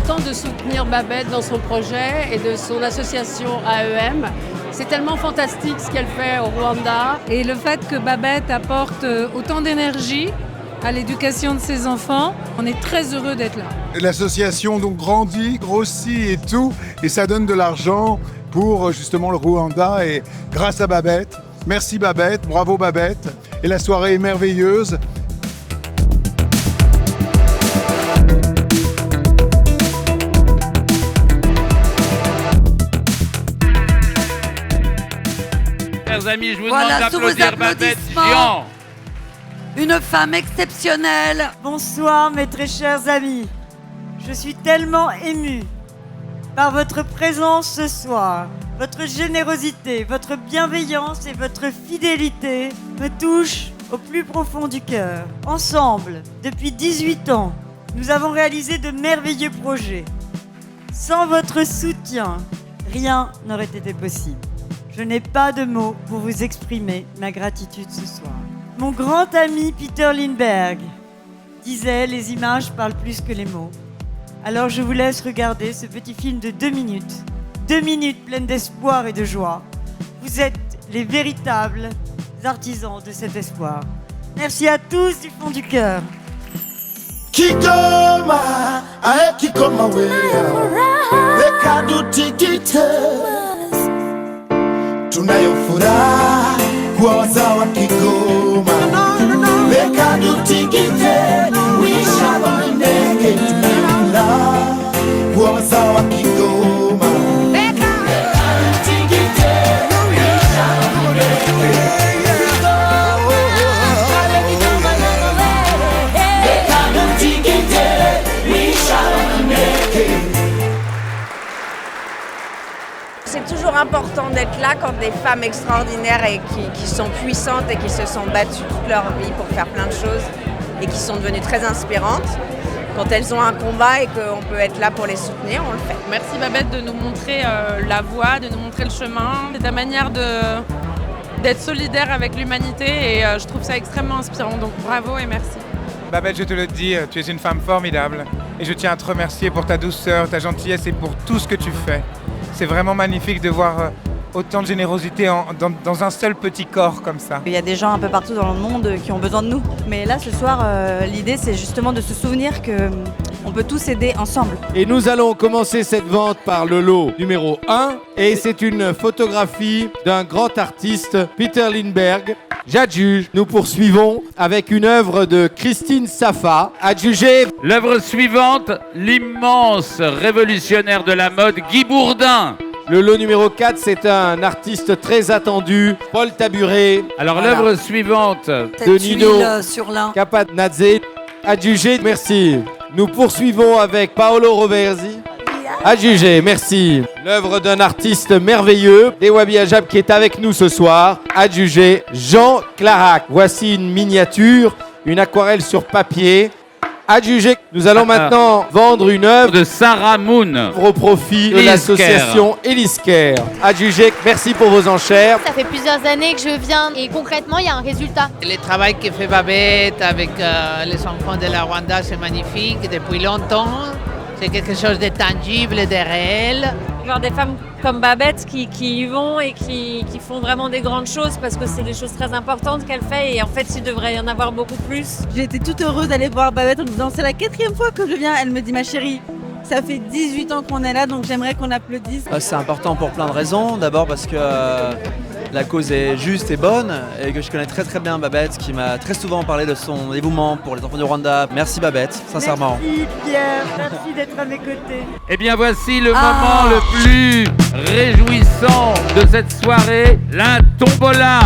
important de soutenir Babette dans son projet et de son association AEM. C'est tellement fantastique ce qu'elle fait au Rwanda. Et le fait que Babette apporte autant d'énergie à l'éducation de ses enfants, on est très heureux d'être là. L'association donc grandit, grossit et tout, et ça donne de l'argent pour justement le Rwanda et grâce à Babette. Merci Babette, bravo Babette, et la soirée est merveilleuse. Chers amis, je vous demande d'applaudir Babette Jean. Une femme exceptionnelle. Bonsoir mes très chers amis. Je suis tellement émue par votre présence ce soir. Votre générosité, votre bienveillance et votre fidélité me touchent au plus profond du cœur. Ensemble, depuis 18 ans, nous avons réalisé de merveilleux projets. Sans votre soutien, rien n'aurait été possible. Je n'ai pas de mots pour vous exprimer ma gratitude ce soir. Mon grand ami Peter Lindbergh disait « Les images parlent plus que les mots ». Alors je vous laisse regarder ce petit film de 2 minutes. 2 minutes pleines d'espoir et de joie. Vous êtes les véritables artisans de cet espoir. Merci à tous du fond du cœur. Kigoma, ae Kigoma wewe, weka dutikite. Tunayo furaha kuwa wazawa Kigoma. Weka dutikite, wisha bandege. Tunayo furaha kuwa wazawa Kigoma. Weka dutikite, wisha bandege. C'est toujours important d'être là quand des femmes extraordinaires et qui sont puissantes et qui se sont battues toute leur vie pour faire plein de choses et qui sont devenues très inspirantes. Quand elles ont un combat et qu'on peut être là pour les soutenir, on le fait. Merci Babette de nous montrer la voie, de nous montrer le chemin. C'est ta manière d'être solidaire avec l'humanité et je trouve ça extrêmement inspirant. Donc bravo et merci. Babette, je te le dis, tu es une femme formidable et je tiens à te remercier pour ta douceur, ta gentillesse et pour tout ce que tu fais. C'est vraiment magnifique de voir autant de générosité dans un seul petit corps comme ça. Il y a des gens un peu partout dans le monde qui ont besoin de nous. Mais là, ce soir, l'idée, c'est justement de se souvenir qu'on peut tous aider ensemble. Et nous allons commencer cette vente par le lot numéro 1. Et c'est une photographie d'un grand artiste, Peter Lindbergh. J'adjuge. Nous poursuivons avec une œuvre de Christine Safa. Adjugé. L'œuvre suivante, l'immense révolutionnaire de la mode Guy Bourdin. Le lot numéro 4, c'est un artiste très attendu, Paul Taburet. Alors voilà. L'œuvre suivante de Nino Capanazze. Adjugé, merci. Nous poursuivons avec Paolo Roversi. Adjugé, merci. L'œuvre d'un artiste merveilleux, Dewabi Ajab, qui est avec nous ce soir. Adjugé, Jean Clarac. Voici une miniature, une aquarelle sur papier. Adjugé, nous allons maintenant vendre une œuvre de Sarah Moon au profit de l'association Eliscare. Adjugé, merci pour vos enchères. Ça fait plusieurs années que je viens et concrètement, il y a un résultat. Le travail que fait Babette avec les enfants de la Rwanda, c'est magnifique depuis longtemps. C'est quelque chose de tangible, de réel. Voir des femmes comme Babette qui y vont et qui font vraiment des grandes choses parce que c'est des choses très importantes qu'elle fait et en fait il devrait y en avoir beaucoup plus. J'ai été toute heureuse d'aller voir Babette en me disant c'est la 4e fois que je viens. Elle me dit ma chérie, ça fait 18 ans qu'on est là donc j'aimerais qu'on applaudisse. C'est important pour plein de raisons. D'abord parce que la cause est juste et bonne et que je connais très très bien Babette qui m'a très souvent parlé de son dévouement pour les enfants du Rwanda. Merci Babette, sincèrement. Merci Pierre, merci d'être à mes côtés. Eh bien voici le moment le plus réjouissant de cette soirée, la tombola.